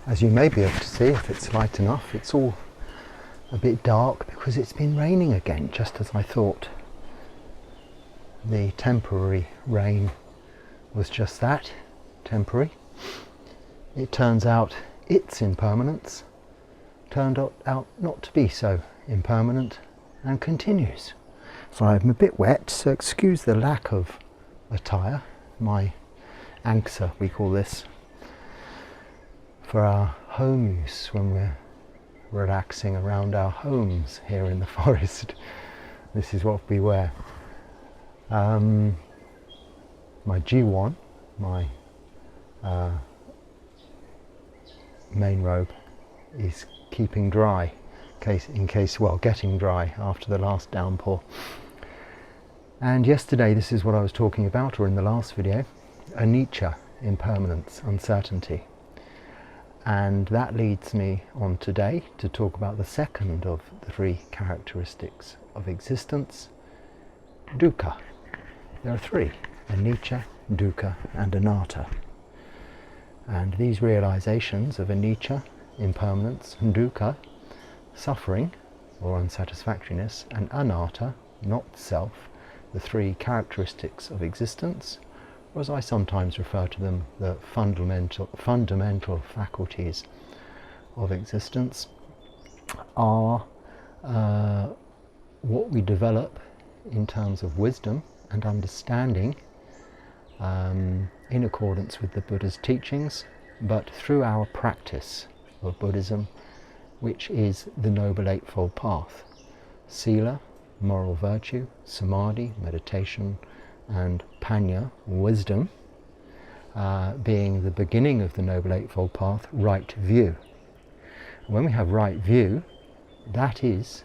As you may be able to see, if it's light enough, it's all a bit dark because it's been raining again, just as I thought. The temporary rain was just that, temporary. It turns out its impermanence turned out not to be so impermanent and continues. So I'm a bit wet, so excuse the lack of attire. My angsa, we call this, for our home use when we're relaxing around our homes here in the forest. This is what we wear. My jiwon, my main robe, is keeping dry, getting dry after the last downpour. And yesterday, this is what I was talking about, or in the last video, anicca, impermanence, uncertainty. And that leads me on today to talk about the second of the three characteristics of existence, dukkha. There are three: anicca, dukkha and anatta. And these realizations of anicca, impermanence, and dukkha, suffering or unsatisfactoriness, and anatta, not self, the three characteristics of existence, or as I sometimes refer to them, the fundamental faculties of existence, are what we develop in terms of wisdom and understanding in accordance with the Buddha's teachings, but through our practice of Buddhism, which is the Noble Eightfold Path: sila, moral virtue; samadhi, meditation; and panya, wisdom, being the beginning of the Noble Eightfold Path, right view. When we have right view, that is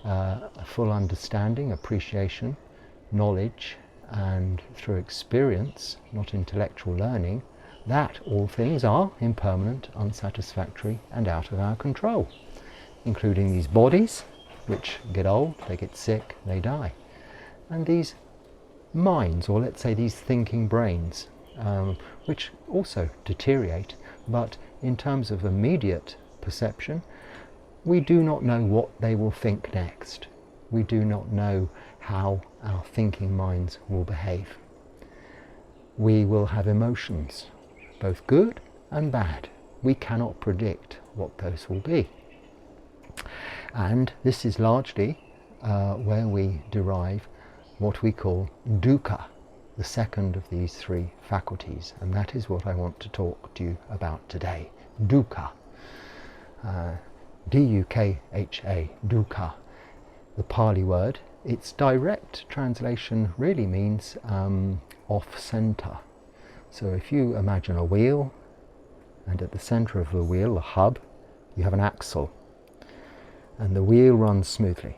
a full understanding, appreciation, knowledge, and through experience, not intellectual learning, that all things are impermanent, unsatisfactory, and out of our control, including these bodies, which get old, they get sick, they die, and these minds, or let's say these thinking brains, which also deteriorate, but in terms of immediate perception, we do not know what they will think next. We do not know how our thinking minds will behave. We will have emotions, both good and bad. We cannot predict what those will be. And this is largely where we derive what we call dukkha, the second of these three faculties, and that is what I want to talk to you about today. Dukkha, D-U-K-H-A, dukkha, the Pali word. Its direct translation really means off-center. So if you imagine a wheel, and at the center of the wheel, the hub, you have an axle, and the wheel runs smoothly.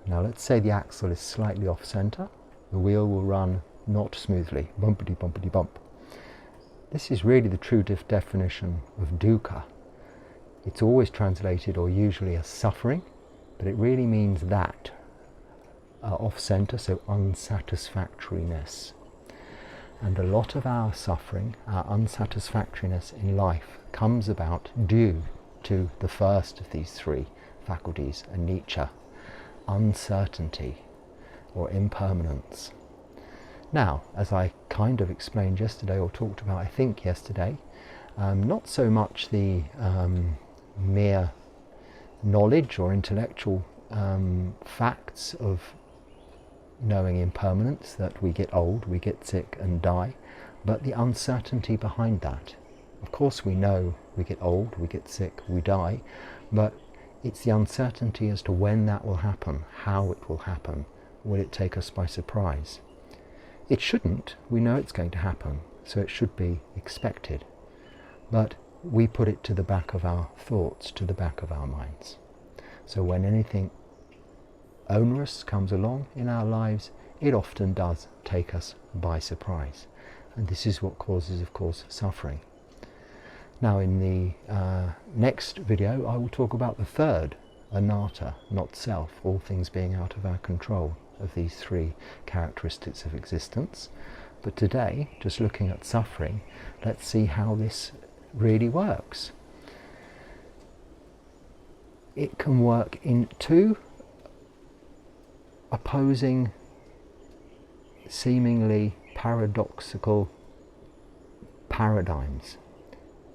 Now let's say the axle is slightly off-center, the wheel will run not smoothly, bumpity bumpity bump. This is really the true definition of dukkha. It's always translated, or usually, as suffering, but it really means that, off-center, so unsatisfactoriness. And a lot of our suffering, our unsatisfactoriness in life, comes about due to the first of these three faculties, anicca, uncertainty or impermanence. Now, as I kind of explained yesterday, or talked about, I think, yesterday, not so much the mere knowledge or intellectual facts of knowing impermanence, that we get old, we get sick and die, but the uncertainty behind that. Of course we know we get old, we get sick, we die, but it's the uncertainty as to when that will happen, how it will happen. Will it take us by surprise? It shouldn't. We know it's going to happen, so it should be expected. But we put it to the back of our thoughts, to the back of our minds. So when anything onerous comes along in our lives, it often does take us by surprise. And this is what causes, of course, suffering. Now in the next video I will talk about the third, anatta, not self, all things being out of our control. of these three characteristics of existence. But today, just looking at suffering, let's see how this really works. It can work in two opposing, seemingly paradoxical paradigms,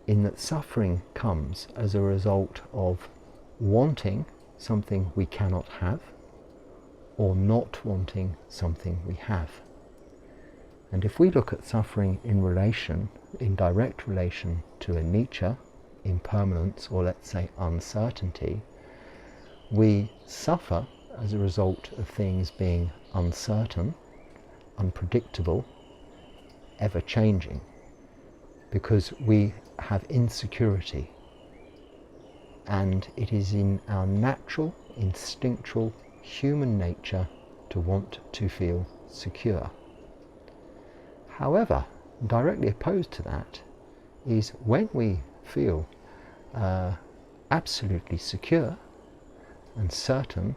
in that suffering comes as a result of wanting something we cannot have, or not wanting something we have. And if we look at suffering in direct relation to anicca, impermanence, or let's say uncertainty, we suffer as a result of things being uncertain, unpredictable, ever-changing, because we have insecurity. And it is in our natural, instinctual, human nature to want to feel secure. However, directly opposed to that is when we feel absolutely secure and certain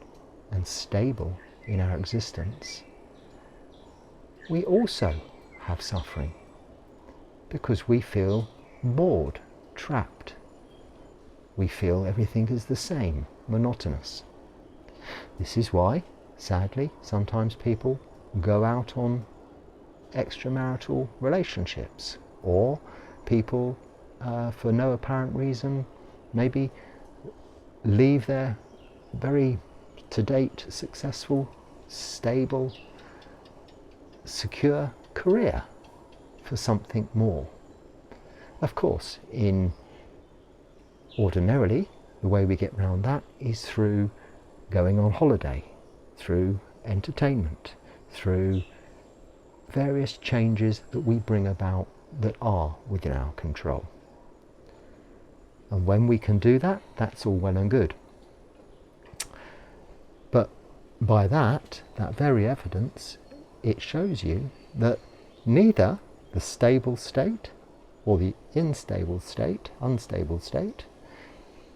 and stable in our existence, we also have suffering, because we feel bored, trapped. We feel everything is the same, monotonous. This is why, sadly, sometimes people go out on extramarital relationships, or people, for no apparent reason, maybe leave their very to-date successful, stable, secure career for something more. Of course, ordinarily, the way we get round that is through going on holiday, through entertainment, through various changes that we bring about that are within our control. And when we can do that, that's all well and good. But by that very evidence, it shows you that neither the stable state or the unstable state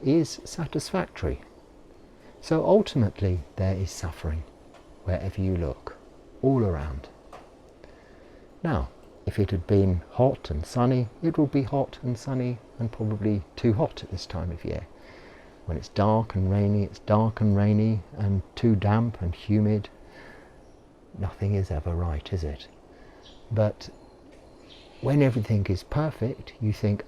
is satisfactory. So ultimately there is suffering wherever you look, all around. Now, if it had been hot and sunny, it will be hot and sunny and probably too hot at this time of year. When it's dark and rainy, it's dark and rainy and too damp and humid. Nothing is ever right, is it? But when everything is perfect, you think,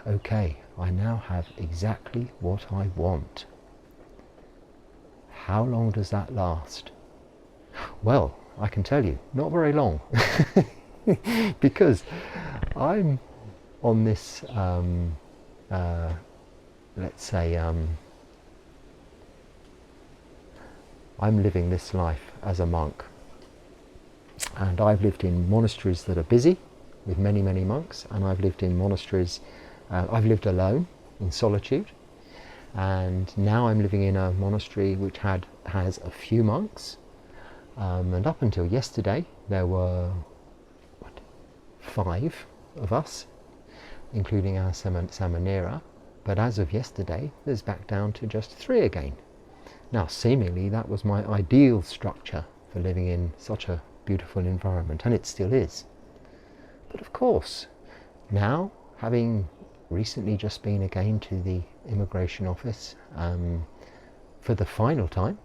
okay, I now have exactly what I want. How long does that last? Well, I can tell you, not very long. Because I'm on this, let's say, I'm living this life as a monk. And I've lived in monasteries that are busy, with many, many monks, and I've lived in monasteries, I've lived alone, in solitude, and now I'm living in a monastery which has a few monks, and up until yesterday there were 5 of us, including our samanera, but as of yesterday there's back down to just 3 again. Now seemingly that was my ideal structure for living in such a beautiful environment, and it still is. But of course, now, having recently just been again to the immigration office for the final time,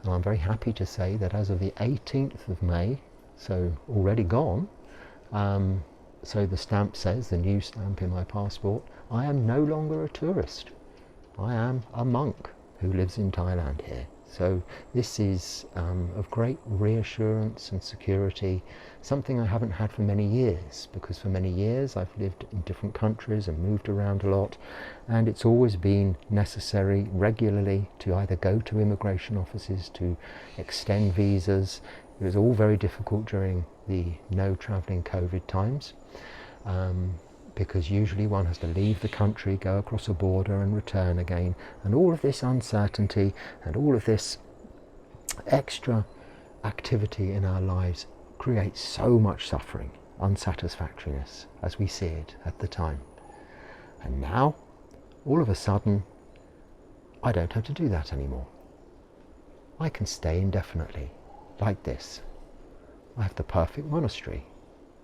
and I'm very happy to say that as of the 18th of May, so already gone, so the stamp says, the new stamp in my passport, I am no longer a tourist. I am a monk who lives in Thailand here. So this is of great reassurance and security, something I haven't had for many years, because for many years I've lived in different countries and moved around a lot, and it's always been necessary regularly to either go to immigration offices to extend visas. It was all very difficult during the no travelling COVID times, because usually one has to leave the country, go across a border and return again, and all of this uncertainty and all of this extra activity in our lives creates so much suffering, unsatisfactoriness, as we see it at the time. And now, all of a sudden, I don't have to do that anymore. I can stay indefinitely. like this. I have the perfect monastery.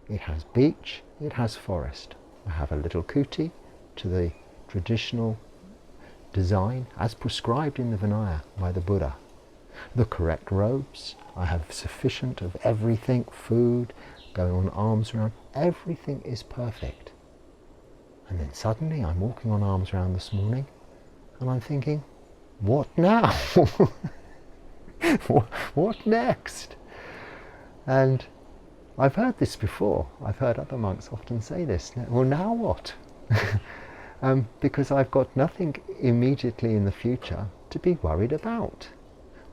It has beach, it has forest. I have a little kuti to the traditional design as prescribed in the Vinaya by the Buddha. The correct robes. I have sufficient of everything, food, going on arms round. Everything is perfect. And then suddenly I'm walking on arms round this morning and I'm thinking, what now? What next? And I've heard this before. I've heard other monks often say this. Well, now what? Because I've got nothing immediately in the future to be worried about.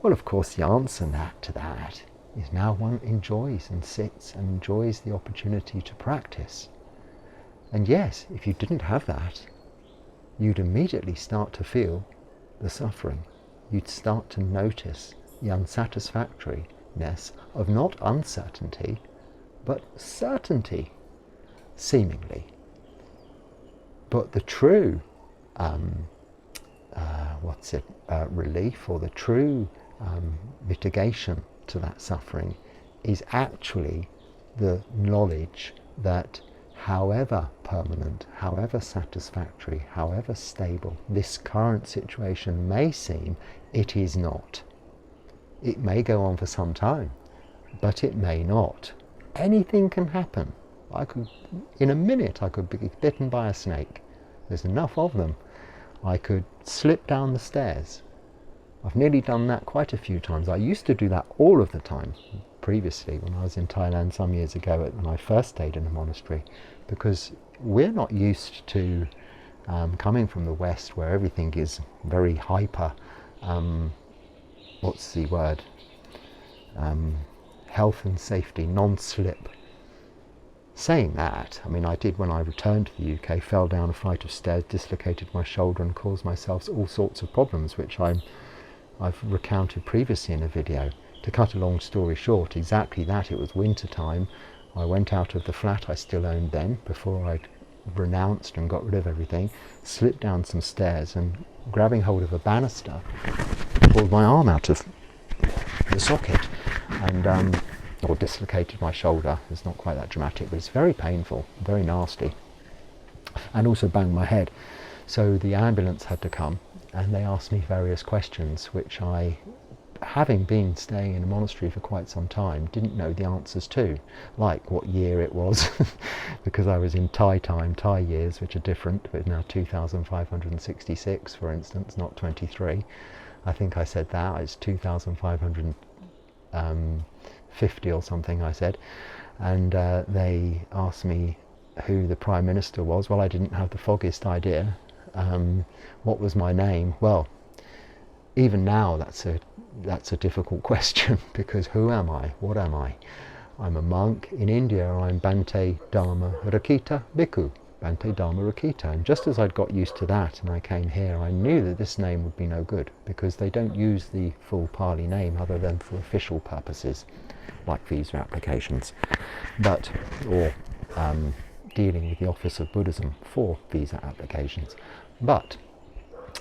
Well, of course, the answer to that is now one enjoys and sits and enjoys the opportunity to practice. And yes, if you didn't have that, you'd immediately start to feel the suffering. You'd start to notice the unsatisfactoriness of not uncertainty, but certainty, seemingly. But the true relief, or the true mitigation to that suffering is actually the knowledge that however permanent, however satisfactory, however stable this current situation may seem, it is not. It may go on for some time, but it may not. Anything can happen. In a minute I could be bitten by a snake. There's enough of them. I could slip down the stairs. I've nearly done that quite a few times. I used to do that all of the time previously when I was in Thailand some years ago when I first stayed in a monastery, because we're not used to coming from the West where everything is very hyper, health and safety, non-slip. Saying that, I mean, I did when I returned to the UK, fell down a flight of stairs, dislocated my shoulder and caused myself all sorts of problems, which I've recounted previously in a video. To cut a long story short, exactly that. It was winter time. I went out of the flat I still owned then, before I'd renounced and got rid of everything, slipped down some stairs and, grabbing hold of a banister, pulled my arm out of the socket and or dislocated my shoulder. It's not quite that dramatic, but it's very painful, very nasty, and also banged my head. So the ambulance had to come and they asked me various questions which I, having been staying in a monastery for quite some time, didn't know the answers to, like what year it was, because I was in Thai years, which are different, but now 2566 for instance, not 23. I think I said that, it's 2550 or something I said, and they asked me who the Prime Minister was. Well, I didn't have the foggiest idea. What was my name? Well, even now that's a difficult question, because who am I? What am I? I'm a monk. In India I'm Bhante Dhammarakkhita Bhikkhu, Bhante Dhammarakkhita, and just as I'd got used to that and I came here, I knew that this name would be no good, because they don't use the full Pali name other than for official purposes, like visa applications, or dealing with the Office of Buddhism for visa applications. But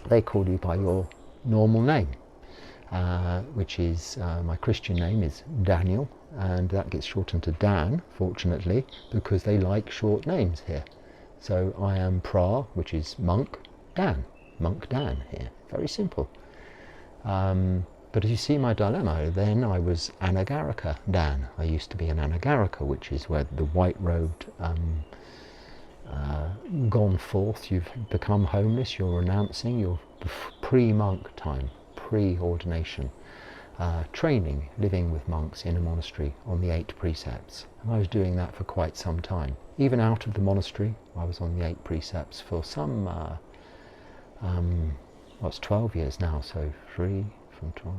they call you by your normal name, which is, my Christian name is Daniel, and that gets shortened to Dan, fortunately, because they like short names here. So I am Phra, which is monk, Dan, Monk Dan here, very simple. But as you see my dilemma, then I was Anagarika Dan. I used to be an Anagarika, which is where the white-robed, gone forth, you've become homeless, you're renouncing, you're pre-monk time, pre-ordination, training, living with monks in a monastery on the 8 precepts. And I was doing that for quite some time. Even out of the monastery, I was on the 8 precepts for some, it's 12 years now, so 3 from 12.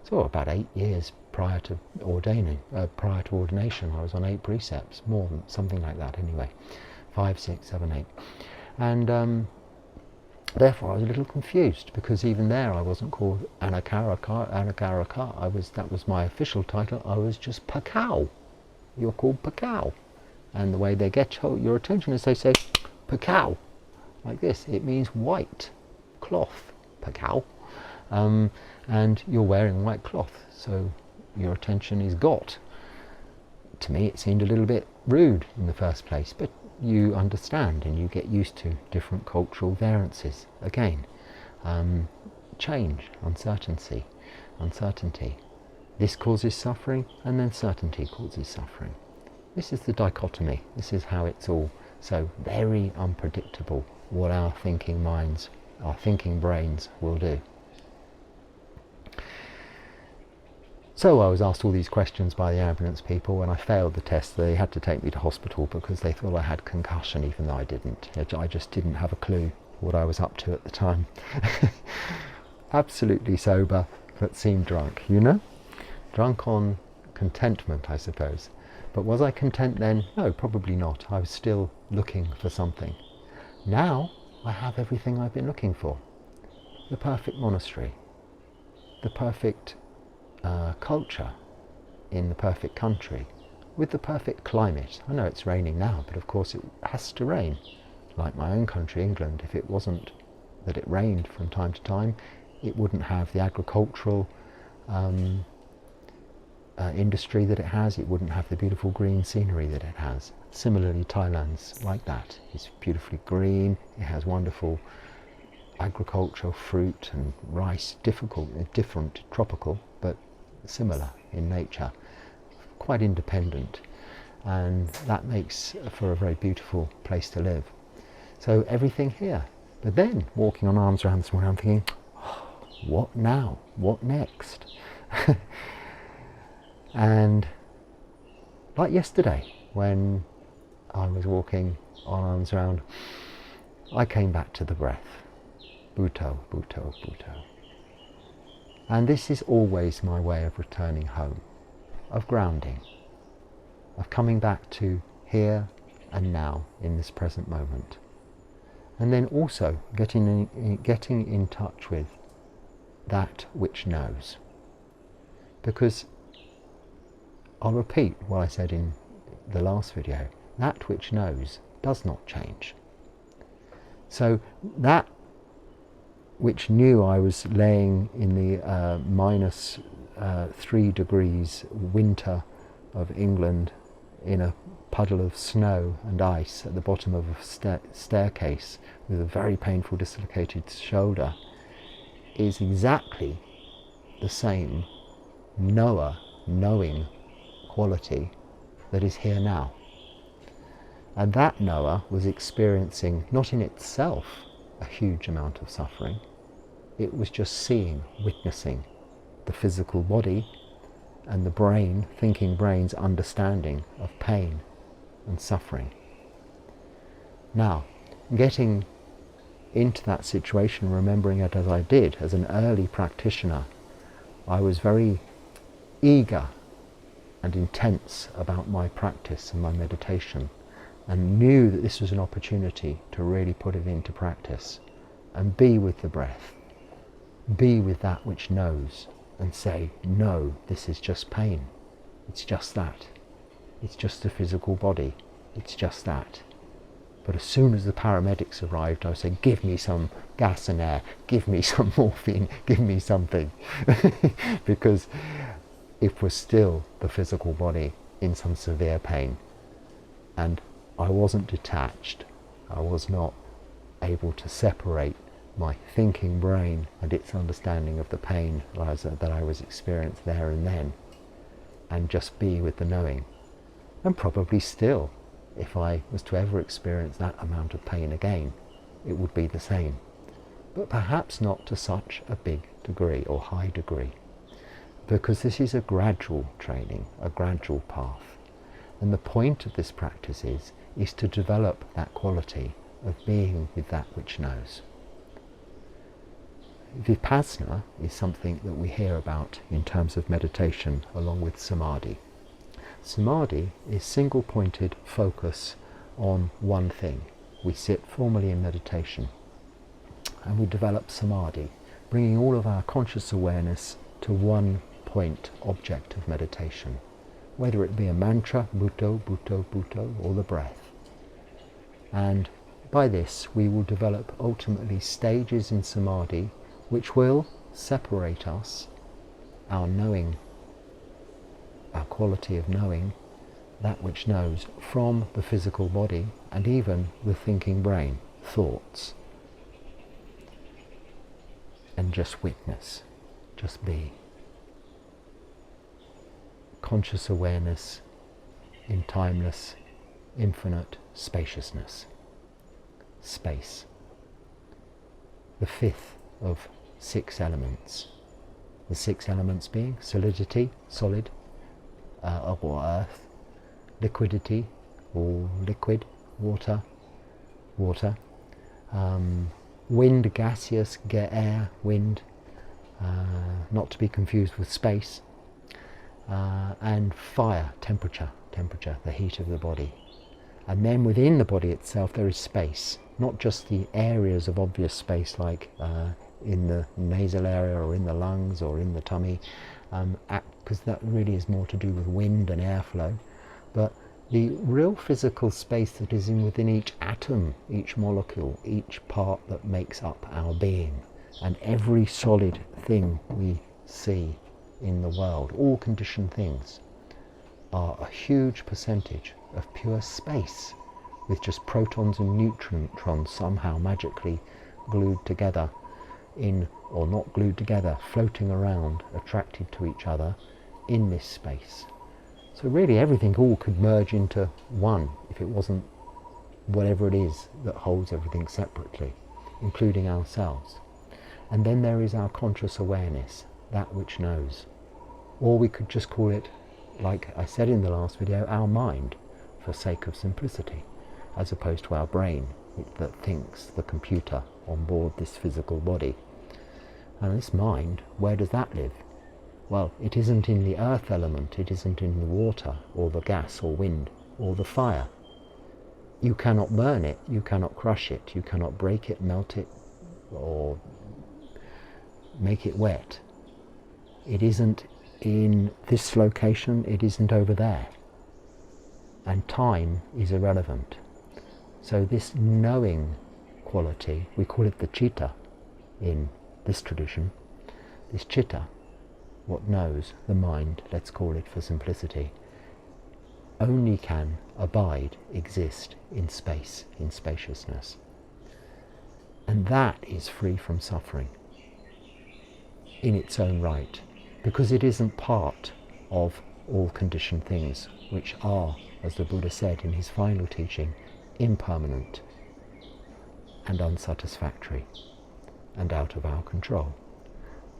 So about 8 years prior to ordination, I was on 8 precepts, more than something like that anyway. 5, 6, 7, 8. And therefore I was a little confused, because even there I wasn't called Anagarika. That was my official title. I was just Pakao. You're called Pakao. And the way they get your attention is they say Pakao, like this. It means white cloth, Pakao. And you're wearing white cloth. So your attention is got. To me it seemed a little bit rude in the first place, but you understand and you get used to different cultural variances. Again, change, uncertainty. This causes suffering, and then certainty causes suffering. This is the dichotomy. This is how it's all so very unpredictable, what our thinking minds, our thinking brains will do. So I was asked all these questions by the ambulance people. When I failed the test, they had to take me to hospital because they thought I had concussion, even though I didn't. I just didn't have a clue what I was up to at the time. Absolutely sober, but seemed drunk, you know? Drunk on contentment, I suppose. But was I content then? No, probably not. I was still looking for something. Now I have everything I've been looking for. The perfect monastery, the perfect culture in the perfect country, with the perfect climate. I know it's raining now, but of course it has to rain. Like my own country, England, if it wasn't that it rained from time to time, it wouldn't have the agricultural industry that it has. It wouldn't have the beautiful green scenery that it has. Similarly, Thailand's like that. It's beautifully green. It has wonderful agricultural fruit and rice, different, tropical, but similar in nature, quite independent, and that makes for a very beautiful place to live. So everything here. But then, walking on arms around this morning, I'm thinking, oh, what now? What next? And like yesterday, when I was walking on arms around, I came back to the breath. Bhutto, Bhutto, Bhutto. And this is always my way of returning home, of grounding, of coming back to here and now in this present moment. And then also getting in touch with that which knows. Because I'll repeat what I said in the last video, that which knows does not change. So that which knew I was laying in the minus 3 degrees winter of England in a puddle of snow and ice at the bottom of a staircase with a very painful dislocated shoulder is exactly the same knowing quality that is here now. And that knower was experiencing not in itself a huge amount of suffering. It was just seeing, witnessing the physical body and the brain, thinking brain's understanding of pain and suffering. Now, getting into that situation, remembering it as I did, as an early practitioner, I was very eager and intense about my practice and my meditation, and knew that this was an opportunity to really put it into practice and be with the breath, be with that which knows, and say, no, this is just pain. It's just that. It's just the physical body. It's just that. But as soon as the paramedics arrived, I would say, give me some gas and air, give me some morphine, give me something. Because it was still the physical body in some severe pain. And I wasn't detached. I was not able to separate my thinking brain and its understanding of the pain that I was experiencing there and then, and just be with the knowing. And probably still, if I was to ever experience that amount of pain again, it would be the same. But perhaps not to such a big degree or high degree, because this is a gradual training, a gradual path. And the point of this practice is to develop that quality of being with that which knows. Vipassana is something that we hear about in terms of meditation along with samadhi. Samadhi is single-pointed focus on one thing. We sit formally in meditation and we develop samadhi, bringing all of our conscious awareness to one point object of meditation, whether it be a mantra, Bhutto, Bhutto, Bhutto, or the breath. And by this we will develop ultimately stages in samadhi which will separate us, our knowing our quality of knowing, that which knows, from the physical body and even the thinking brain, thoughts. And just witness, just be. Conscious awareness in timeless, infinite spaciousness. Space. The fifth of 6 elements. The 6 elements being solidity, solid, or earth, liquidity, or liquid, water, wind, gaseous, air, wind, not to be confused with space, and fire, temperature, the heat of the body. And then within the body itself there is space, not just the areas of obvious space like in the nasal area or in the lungs or in the tummy, because that really is more to do with wind and airflow, but the real physical space that is within each atom, each molecule, each part that makes up our being, and every solid thing we see in the world, all conditioned things, are a huge percentage of pure space, with just protons and neutrons somehow magically glued together in, or not glued together, floating around, attracted to each other in this space. So really everything all could merge into one if it wasn't whatever it is that holds everything separately, including ourselves. And then there is our conscious awareness, that which knows. Or we could just call it, like I said in the last video, our mind, for sake of simplicity, as opposed to our brain that thinks, the computer on board this physical body. And this mind, where does that live? Well, it isn't in the earth element, it isn't in the water, or the gas, or wind, or the fire. You cannot burn it, you cannot crush it, you cannot break it, melt it, or make it wet. It isn't in this location, it isn't over there. And time is irrelevant. So this knowing quality, we call it the citta in this tradition, this citta, what knows, the mind, let's call it for simplicity, only can abide, exist in space, in spaciousness. And that is free from suffering in its own right, because it isn't part of all conditioned things, which are, as the Buddha said in his final teaching, impermanent and unsatisfactory and out of our control.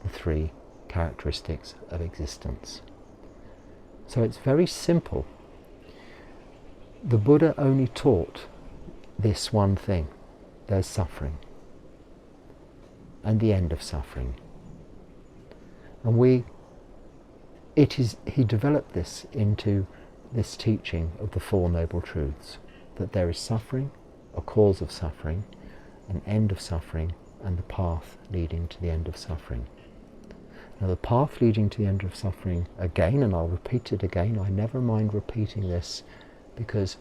The 3 characteristics of existence. So it's very simple. The Buddha only taught this one thing: there's suffering and the end of suffering. And he developed this into this teaching of the 4 Noble Truths, that there is suffering, a cause of suffering, an end of suffering, and the path leading to the end of suffering. Now the path leading to the end of suffering, again, and I'll repeat it again, I never mind repeating this, because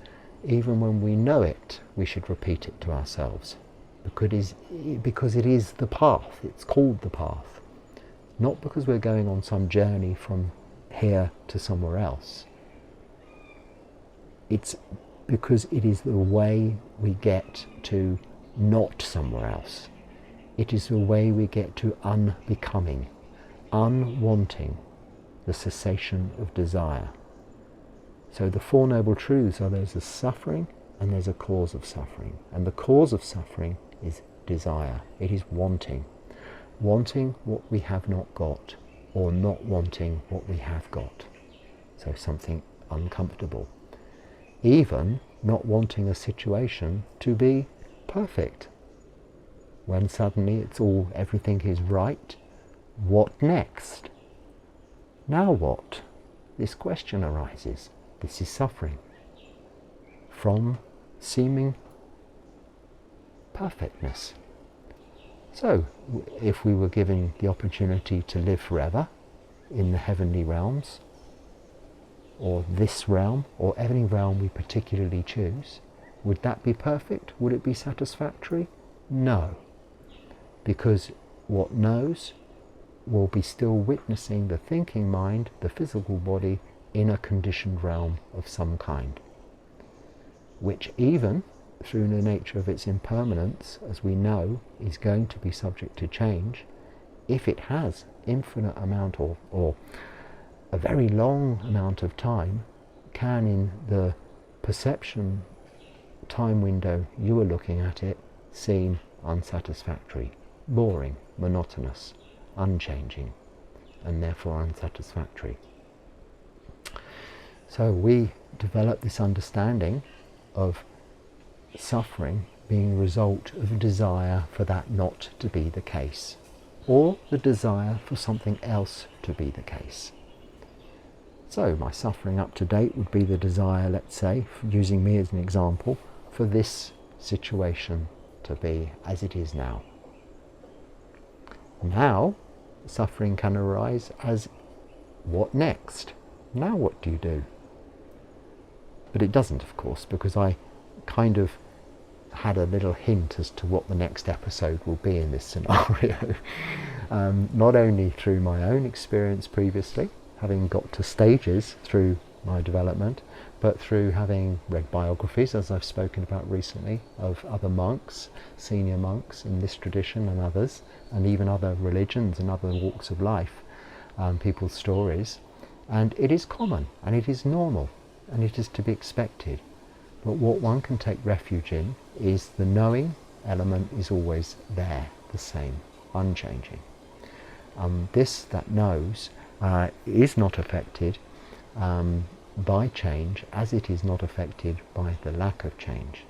even when we know it, we should repeat it to ourselves, because it is the path, it's called the path. Not because we're going on some journey from here to somewhere else. It's because it is the way we get to not somewhere else. It is the way we get to unbecoming, unwanting, the cessation of desire. So the 4 Noble Truths are: there's a suffering and there's a cause of suffering. And the cause of suffering is desire. It is wanting. Wanting what we have not got, or not wanting what we have got. So something uncomfortable. Even not wanting a situation to be perfect. When suddenly everything is right, what next? Now what? This question arises. This is suffering from seeming perfectness. So, if we were given the opportunity to live forever in the heavenly realms, or this realm, or any realm we particularly choose, would that be perfect? Would it be satisfactory? No. Because what knows will be still witnessing the thinking mind, the physical body, in a conditioned realm of some kind, which even through the nature of its impermanence, as we know, is going to be subject to change. If it has infinite amount or a very long amount of time, can in the perception time window you are looking at it seem unsatisfactory, boring, monotonous, unchanging, and therefore unsatisfactory. So we develop this understanding of suffering being a result of a desire for that not to be the case, or the desire for something else to be the case. So my suffering up to date would be the desire, let's say, using me as an example, for this situation to be as it is now. Now, suffering can arise as, what next? Now what do you do? But it doesn't, of course, because I kind of had a little hint as to what the next episode will be in this scenario. Not only through my own experience previously, having got to stages through my development, but through having read biographies, as I've spoken about recently, of other monks, senior monks in this tradition and others, and even other religions and other walks of life, people's stories. And it is common, and it is normal, and it is to be expected. But what one can take refuge in is the knowing element is always there, the same, unchanging. This that knows is not affected by change, as it is not affected by the lack of change.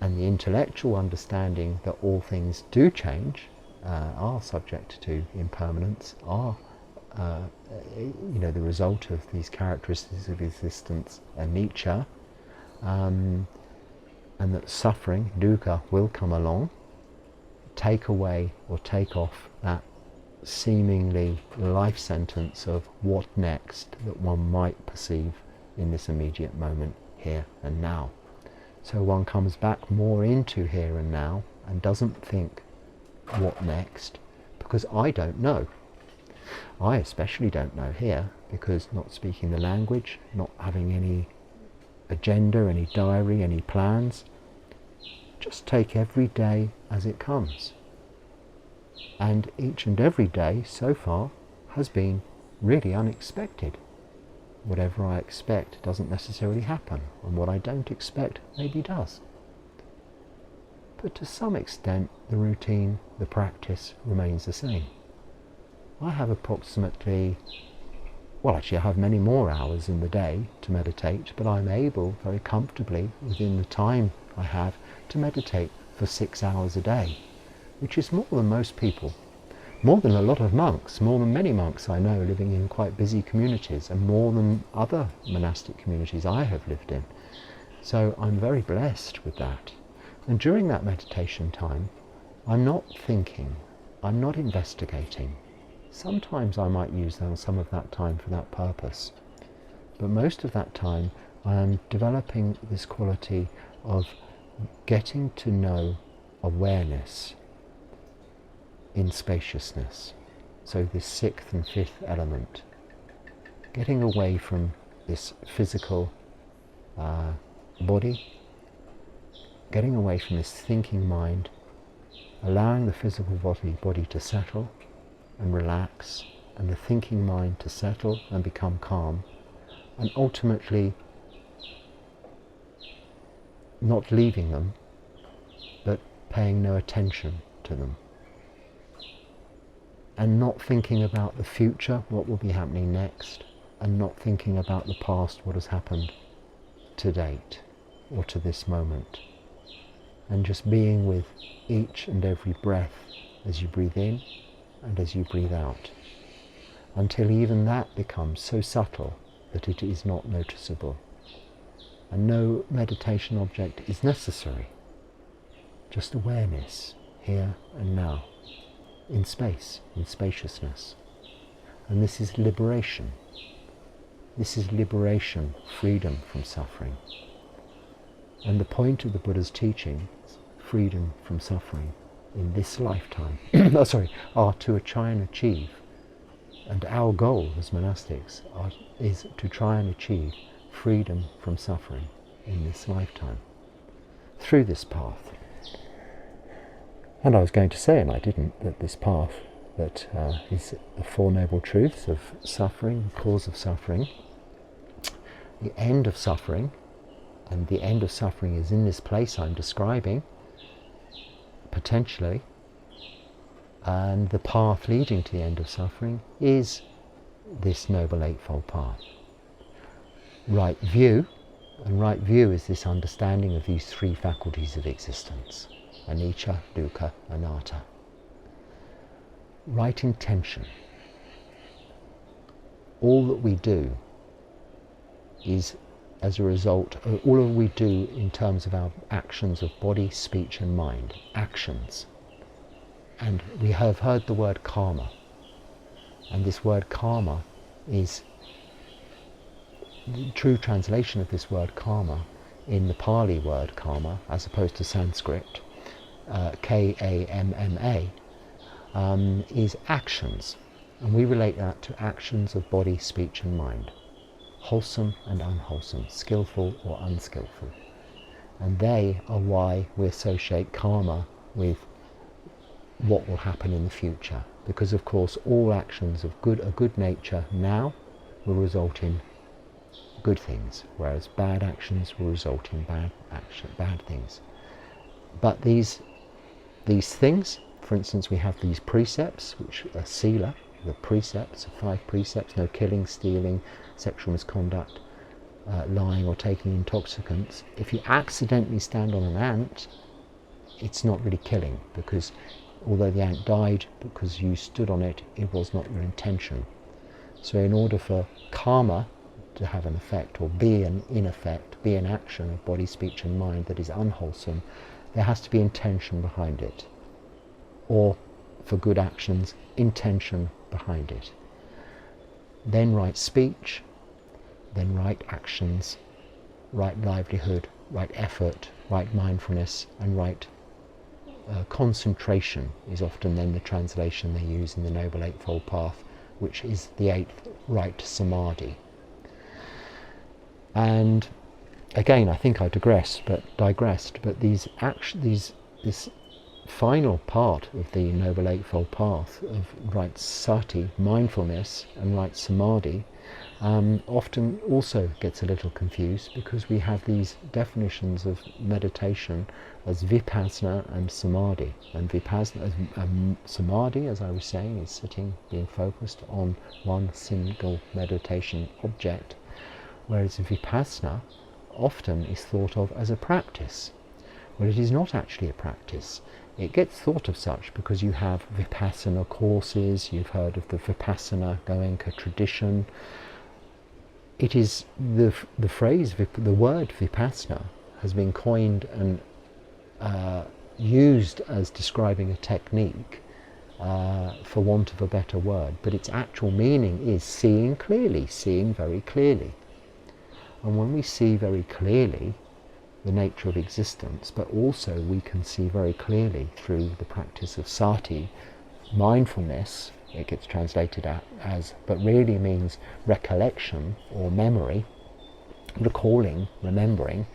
And the intellectual understanding that all things do change, are subject to impermanence, are the result of these characteristics of existence, anicca, and that suffering, dukkha, will come along, take away or take off that seemingly life sentence of what next that one might perceive in this immediate moment, here and now. So one comes back more into here and now and doesn't think what next, because I don't know. I especially don't know here, because not speaking the language, not having any agenda, any diary, any plans, just take every day as it comes. And each and every day so far has been really unexpected. Whatever I expect doesn't necessarily happen, and what I don't expect maybe does. But to some extent the routine, the practice remains the same. I have approximately, well actually I have many more hours in the day to meditate, but I'm able very comfortably within the time I have to meditate for 6 hours a day, which is more than most people, more than a lot of monks, more than many monks I know living in quite busy communities, and more than other monastic communities I have lived in. So I'm very blessed with that. And during that meditation time, I'm not thinking, I'm not investigating. Sometimes I might use some of that time for that purpose, but most of that time I am developing this quality of getting to know awareness in spaciousness. So this sixth and fifth element, getting away from this physical body, getting away from this thinking mind, allowing the physical body to settle and relax, and the thinking mind to settle and become calm, and ultimately not leaving them, but paying no attention to them, and not thinking about the future, what will be happening next, and not thinking about the past, what has happened to date or to this moment, and just being with each and every breath as you breathe in and as you breathe out, until even that becomes so subtle that it is not noticeable, and no meditation object is necessary, just awareness here and now, in space, in spaciousness. And this is liberation. This is liberation, freedom from suffering. And the point of the Buddha's teaching, freedom from suffering in this lifetime, are to try and achieve And our goal as monastics is to try and achieve freedom from suffering in this lifetime, through this path. And I was going to say, and I didn't, that this path that is the Four Noble Truths of suffering, the cause of suffering, the end of suffering, and the end of suffering is in this place I'm describing, potentially, and the path leading to the end of suffering is this Noble Eightfold Path. Right view, and right view is this understanding of these three faculties of existence: anicca, dukkha, anatta. Right intention. All that we do is as a result, all that we do in terms of our actions of body, speech and mind, actions. And we have heard the word karma, and this word karma is, the true translation of this word karma in the Pali word karma, as opposed to Sanskrit, K-A-M-M-A, is actions. And we relate that to actions of body, speech and mind. Wholesome and unwholesome, skillful or unskillful. And they are why we associate karma with what will happen in the future. Because of course all actions of a good nature now will result in good things, whereas bad actions will result in bad things. But these things, for instance, we have these precepts, which are sila, the precepts, 5 precepts: no killing, stealing, sexual misconduct, lying or taking intoxicants. If you accidentally stand on an ant, it's not really killing, because although the ant died because you stood on it, it was not your intention. So in order for karma to have an effect, or be an action of body, speech and mind that is unwholesome, there has to be intention behind it. Or for good actions, intention behind it. Then right speech, then right actions, right livelihood, right effort, right mindfulness, and right concentration is often then the translation they use in the Noble Eightfold Path, which is the 8th right samadhi. And again, I think I digressed, but this final part of the Noble Eightfold Path of right sati, mindfulness, and right samadhi, often also gets a little confused, because we have these definitions of meditation as vipassana and samadhi. And vipassana, samadhi, as I was saying, is sitting, being focused on one single meditation object, whereas vipassana often is thought of as a practice. Well, it is not actually a practice. It gets thought of such because you have vipassana courses, you've heard of the Vipassana Goenka tradition. It is the phrase, the word vipassana has been coined and used as describing a technique, for want of a better word, but its actual meaning is seeing clearly, seeing very clearly. And when we see very clearly the nature of existence, but also we can see very clearly through the practice of sati, mindfulness, it gets translated as, but really means recollection or memory, recalling, remembering,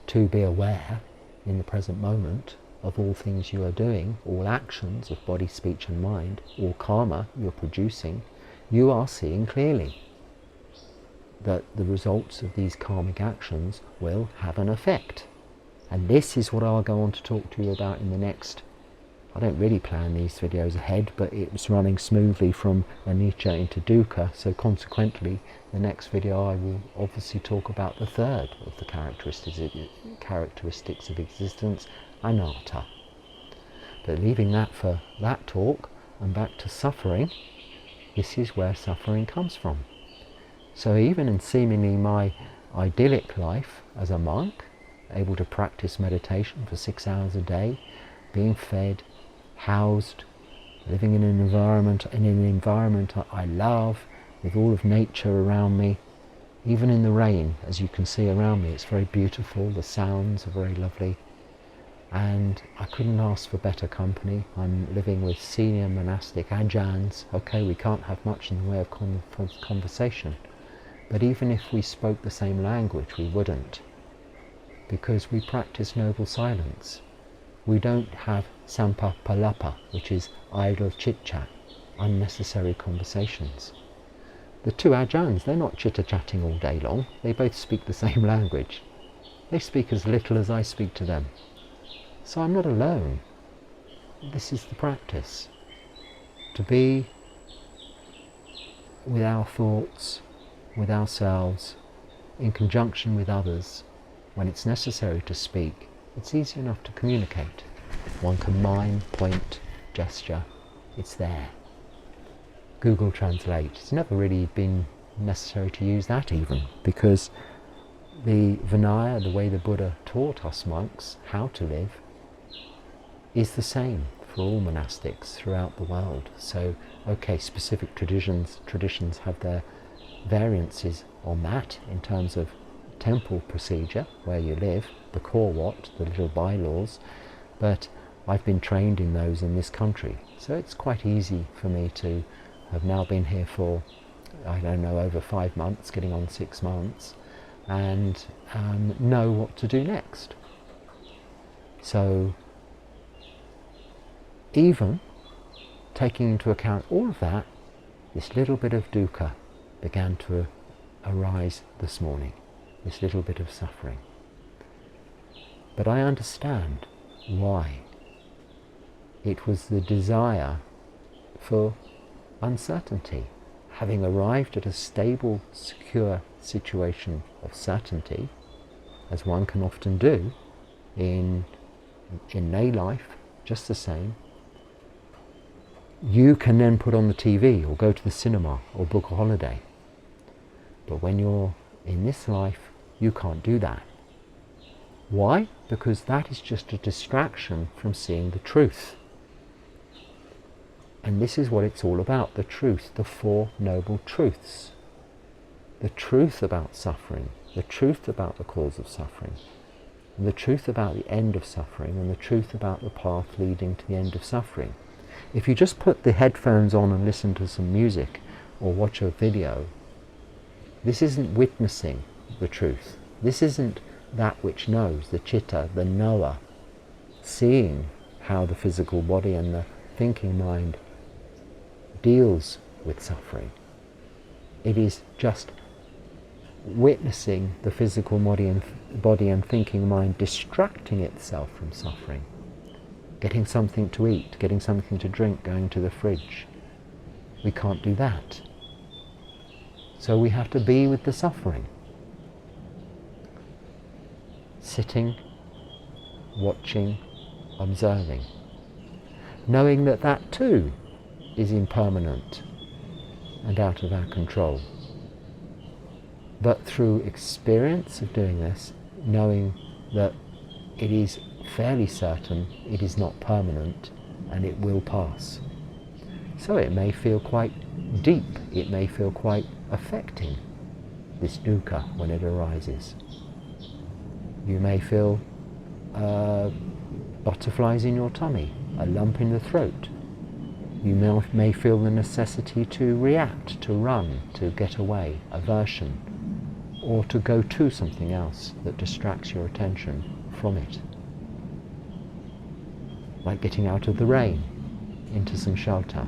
to be aware in the present moment of all things you are doing, all actions of body, speech and mind, all karma you're producing. You are seeing clearly that the results of these karmic actions will have an effect. And this is what I'll go on to talk to you about in the next. I don't really plan these videos ahead, but it's running smoothly from anicca into dukkha, so consequently the next video I will obviously talk about the third of the characteristics of existence, anatta. But leaving that for that talk, and back to suffering, this is where suffering comes from. So even in seemingly my idyllic life as a monk, able to practice meditation for 6 hours a day, being fed, housed, living in an environment I love, with all of nature around me, even in the rain, as you can see around me, it's very beautiful, the sounds are very lovely. and I couldn't ask for better company. I'm living with senior monastic ajahns. Okay, we can't have much in the way of conversation, but even if we spoke the same language, we wouldn't, because we practice noble silence. We don't have sampa palapa, which is idle chit-chat, unnecessary conversations. The two ajahns, they're not chitter-chatting all day long. They both speak the same language. They speak as little as I speak to them. So I'm not alone. This is the practice. To be with our thoughts, with ourselves, in conjunction with others. When it's necessary to speak, it's easy enough to communicate. One can mime, point, gesture. It's there. Google Translate. It's never really been necessary to use that even, because the Vinaya, the way the Buddha taught us monks how to live, is the same for all monastics throughout the world. So, okay, specific traditions have their variances on that in terms of temple procedure, where you live, the core what, the little bylaws, but I've been trained in those in this country. So it's quite easy for me to have now been here for, I don't know, over 5 months, getting on 6 months, and know what to do next. So even taking into account all of that, this little bit of dukkha began to arise this morning, this little bit of suffering. But I understand why. It was the desire for uncertainty. Having arrived at a stable, secure situation of certainty, as one can often do in lay life, just the same, you can then put on the TV or go to the cinema or book a holiday. But when you're in this life, you can't do that. Why? Because that is just a distraction from seeing the truth. And this is what it's all about, the truth, the Four Noble Truths. The truth about suffering, the truth about the cause of suffering, and the truth about the end of suffering, and the truth about the path leading to the end of suffering. If you just put the headphones on and listen to some music or watch a video, this isn't witnessing the truth. This isn't that which knows, the chitta, the knower, seeing how the physical body and the thinking mind deals with suffering. It is just witnessing the physical body and thinking mind distracting itself from suffering. Getting something to eat, getting something to drink, going to the fridge. We can't do that. So we have to be with the suffering. Sitting, watching, observing. Knowing that that too is impermanent and out of our control. But through experience of doing this, knowing that it is fairly certain it is not permanent and it will pass. So it may feel quite deep, it may feel quite affecting, this dukkha, when it arises. You may feel butterflies in your tummy, a lump in the throat. You may feel the necessity to react, to run, to get away, aversion, or to go to something else that distracts your attention from it. Like getting out of the rain, into some shelter.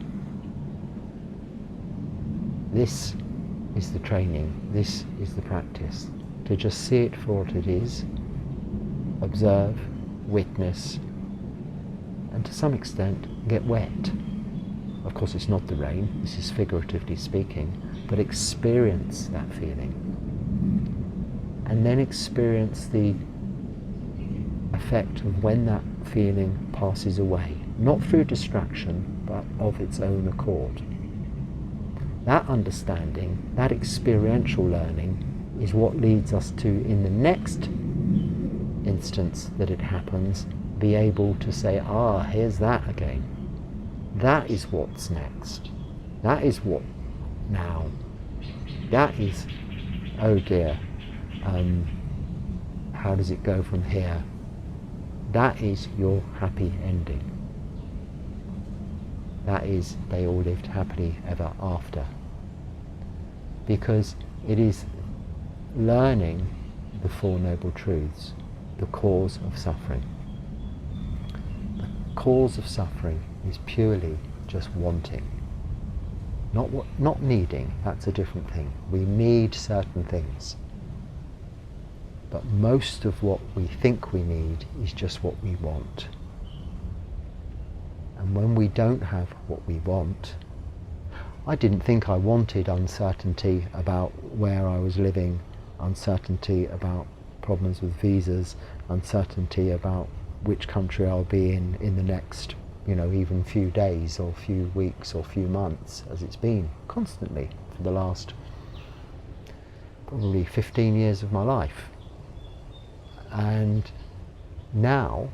This is the training, this is the practice, to just see it for what it is, observe, witness, and to some extent get wet. Of course it's not the rain, this is figuratively speaking, but experience that feeling. And then experience the effect of when that feeling passes away, not through distraction, but of its own accord. That understanding, that experiential learning, is what leads us to, in the next instance that it happens, be able to say, ah, here's that again. That is what's next. That is what now. That is, oh dear, how does it go from here? that is your happy ending. That is, they all lived happily ever after. Because it is learning the Four Noble Truths, the cause of suffering. The cause of suffering is purely just wanting. Not needing, that's a different thing. We need certain things. But most of what we think we need is just what we want. And when we don't have what we want, I didn't think I wanted uncertainty about where I was living, uncertainty about problems with visas, uncertainty about which country I'll be in the next, even few days or few weeks or few months, as it's been constantly for the last probably 15 years of my life. And now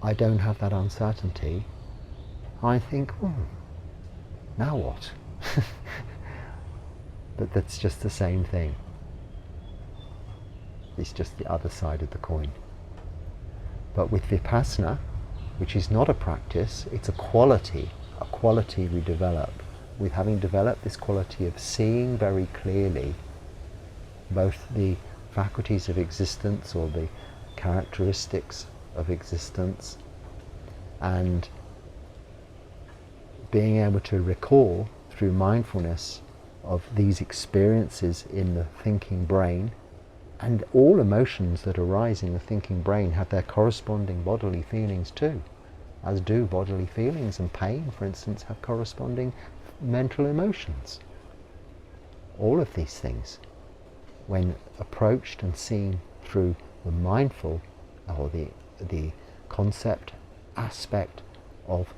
I don't have that uncertainty. I think, now what? But that's just the same thing. It's just the other side of the coin. But with Vipassana, which is not a practice, it's a quality we develop. With having developed this quality of seeing very clearly both the faculties of existence or the characteristics of existence, and being able to recall through mindfulness of these experiences in the thinking brain, and all emotions that arise in the thinking brain have their corresponding bodily feelings too, as do bodily feelings, and pain, for instance, have corresponding mental emotions. All of these things, when approached and seen through the mindful, or the concept aspect of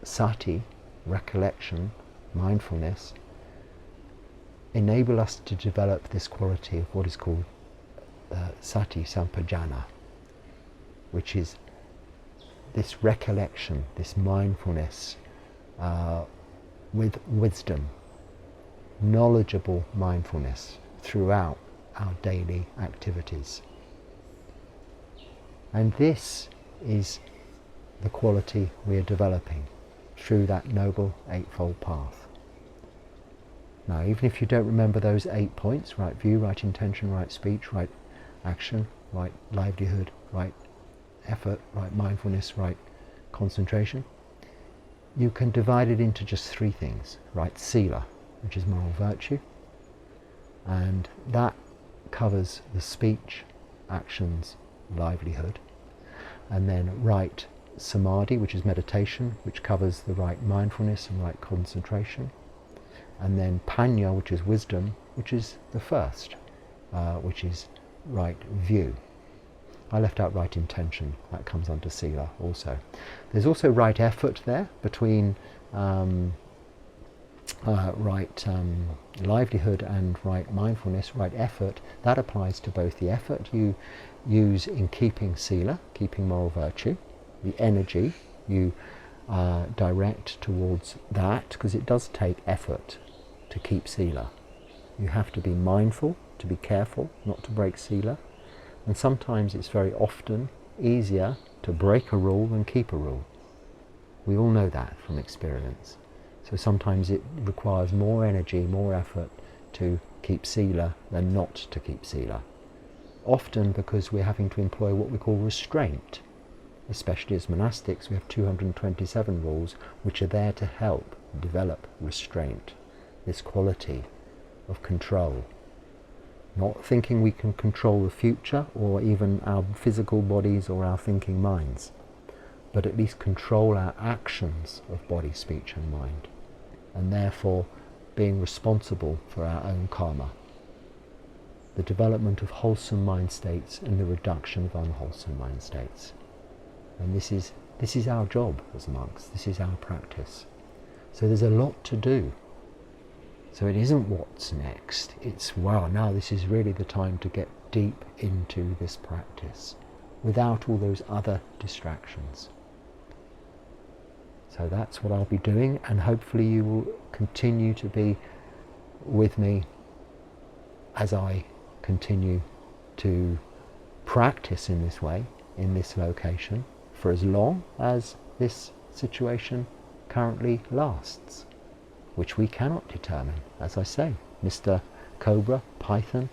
sati, recollection, mindfulness, enable us to develop this quality of what is called sati sampajana, which is this recollection, this mindfulness with wisdom, knowledgeable mindfulness throughout our daily activities. And this is the quality we are developing through that noble Eightfold Path. Now, even if you don't remember those 8 points, right view, right intention, right speech, right action, right livelihood, right effort, right mindfulness, right concentration, you can divide it into just 3 things. Right sila, which is moral virtue, and that covers the speech, actions, livelihood. And then right samadhi, which is meditation, which covers the right mindfulness and right concentration. And then panya, which is wisdom, which is the first, which is right view. I left out right intention, that comes under sila also. There's also right effort there between right livelihood and right mindfulness. Right effort, that applies to both the effort you use in keeping sila, keeping moral virtue, the energy you direct towards that, because it does take effort to keep sila. You have to be mindful, to be careful not to break sila, and sometimes it's very often easier to break a rule than keep a rule. We all know that from experience. So sometimes it requires more energy, more effort to keep sila than not to keep sila. Often because we're having to employ what we call restraint. Especially as monastics, we have 227 rules which are there to help develop restraint, this quality of control. Not thinking we can control the future or even our physical bodies or our thinking minds, but at least control our actions of body, speech and mind, and therefore being responsible for our own karma. The development of wholesome mind states and the reduction of unwholesome mind states. And this is our job as monks, this is our practice. So there's a lot to do. So it isn't what's next, it's wow, now this is really the time to get deep into this practice without all those other distractions. So that's what I'll be doing, and hopefully you will continue to be with me as I continue to practice in this way, in this location for as long as this situation currently lasts, which we cannot determine. As I say, Mr. Cobra, Python,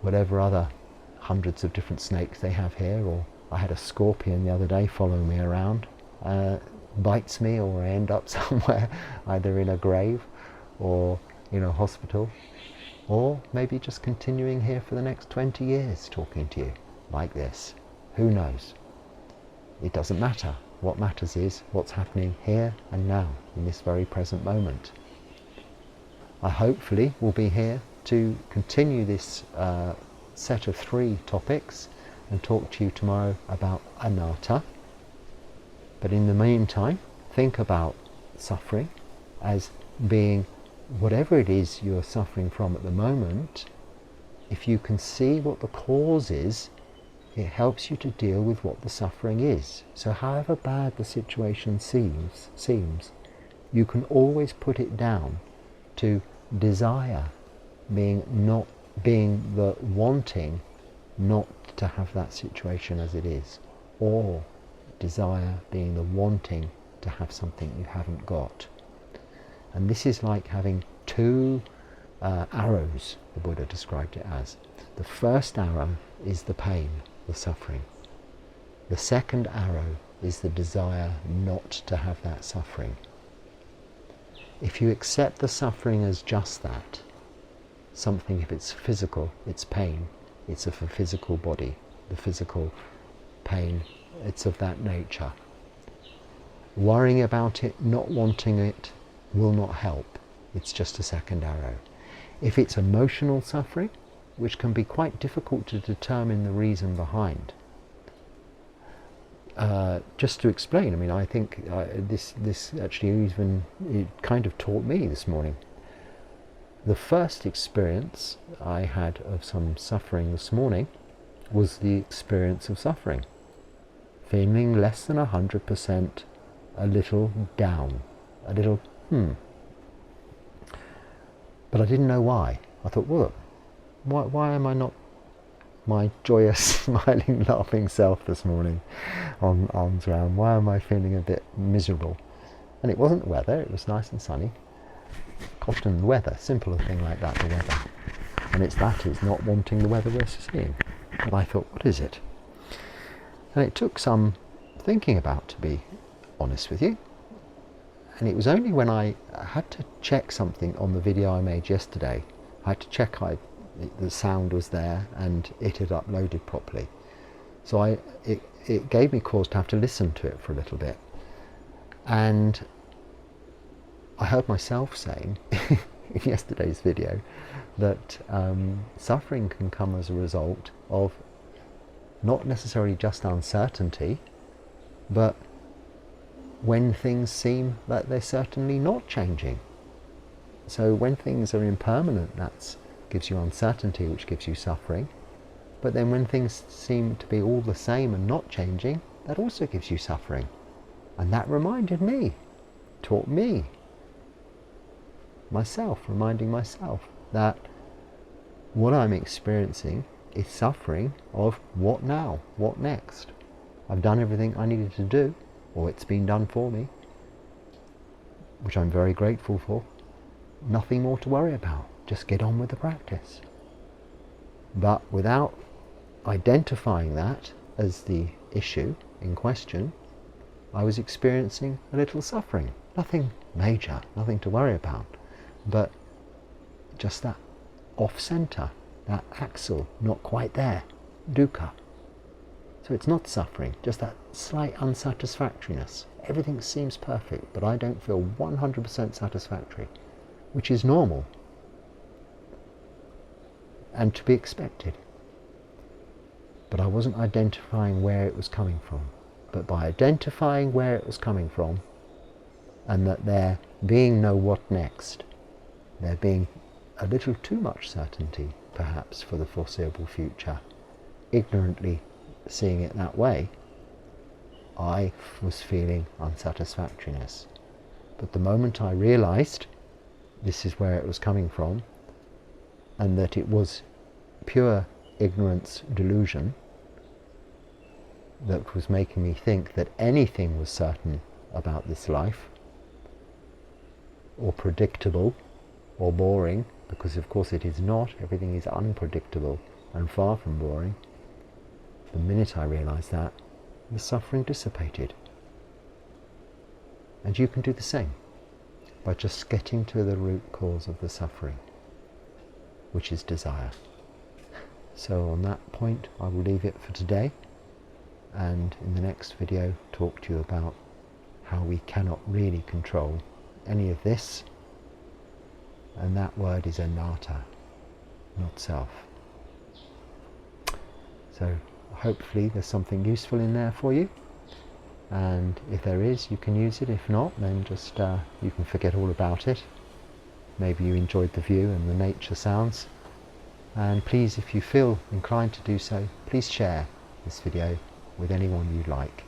whatever other hundreds of different snakes they have here, or I had a scorpion the other day following me around, bites me, or I end up somewhere either in a grave or in a hospital, or maybe just continuing here for the next 20 years talking to you like this. Who knows? It doesn't matter. What matters is what's happening here and now, in this very present moment. I hopefully will be here to continue this set of 3 topics and talk to you tomorrow about anatta. But in the meantime, think about suffering as being whatever it is you're suffering from at the moment. If you can see what the cause is, it helps you to deal with what the suffering is. So however bad the situation seems, you can always put it down to desire being the wanting not to have that situation as it is, or desire being the wanting to have something you haven't got. And this is like having 2 arrows, the Buddha described it as. The first arrow is the pain, the suffering. The second arrow is the desire not to have that suffering. If you accept the suffering as just that, something, if it's physical, it's pain, it's of a physical body, the physical pain, it's of that nature. Worrying about it, not wanting it, will not help. It's just a second arrow. If it's emotional suffering, which can be quite difficult to determine the reason behind. Just to explain, I mean, I think this actually even, it kind of taught me this morning. The first experience I had of some suffering this morning was the experience of suffering. Feeling less than 100%, a little down, a little, But I didn't know why. I thought, well, why am I not my joyous, smiling, laughing self this morning on arms round? Why am I feeling a bit miserable? And it wasn't the weather, it was nice and sunny. Often the weather, simple thing like that, the weather. And it's not wanting the weather we're seeing. And I thought, what is it? And it took some thinking about, to be honest with you. And it was only when I had to check something on the video I made yesterday. I had to check the sound was there and it had uploaded properly. So it gave me cause to have to listen to it for a little bit. And I heard myself saying in yesterday's video that suffering can come as a result of not necessarily just uncertainty, but when things seem that they're certainly not changing. So when things are impermanent, that gives you uncertainty, which gives you suffering. But then when things seem to be all the same and not changing, that also gives you suffering. And that reminded me, taught me, reminding myself that what I'm experiencing is suffering of what now, what next. I've done everything I needed to do, or it's been done for me, which I'm very grateful for. Nothing more to worry about, just get on with the practice. But without identifying that as the issue in question, I was experiencing a little suffering. Nothing major, nothing to worry about, but just that off-center, that axle not quite there, dukkha. So it's not suffering, just that slight unsatisfactoriness. Everything seems perfect, but I don't feel 100% satisfactory, which is normal and to be expected. But I wasn't identifying where it was coming from. But by identifying where it was coming from, and that there being no what next, there being a little too much certainty, perhaps, for the foreseeable future, ignorantly seeing it that way, I was feeling unsatisfactoriness. But the moment I realized this is where it was coming from, and that it was pure ignorance, delusion, that was making me think that anything was certain about this life, or predictable, or boring, because of course it is not. Everything is unpredictable and far from boring. The minute I realised that, the suffering dissipated. And you can do the same by just getting to the root cause of the suffering, which is desire. So on that point, I will leave it for today, and in the next video talk to you about how we cannot really control any of this, and that word is anatta, not self. So hopefully there's something useful in there for you, and if there is, you can use it. If not, then just you can forget all about it. Maybe you enjoyed the view and the nature sounds, and please, if you feel inclined to do so, please share this video with anyone you like,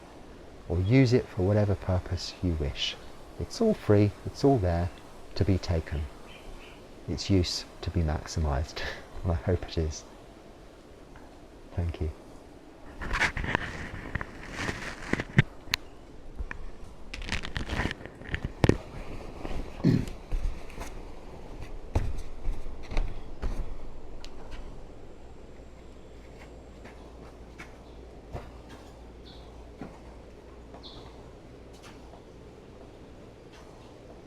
or use it for whatever purpose you wish. It's all free, it's all there to be taken. Its use to be maximised. Well, I hope it is. Thank you.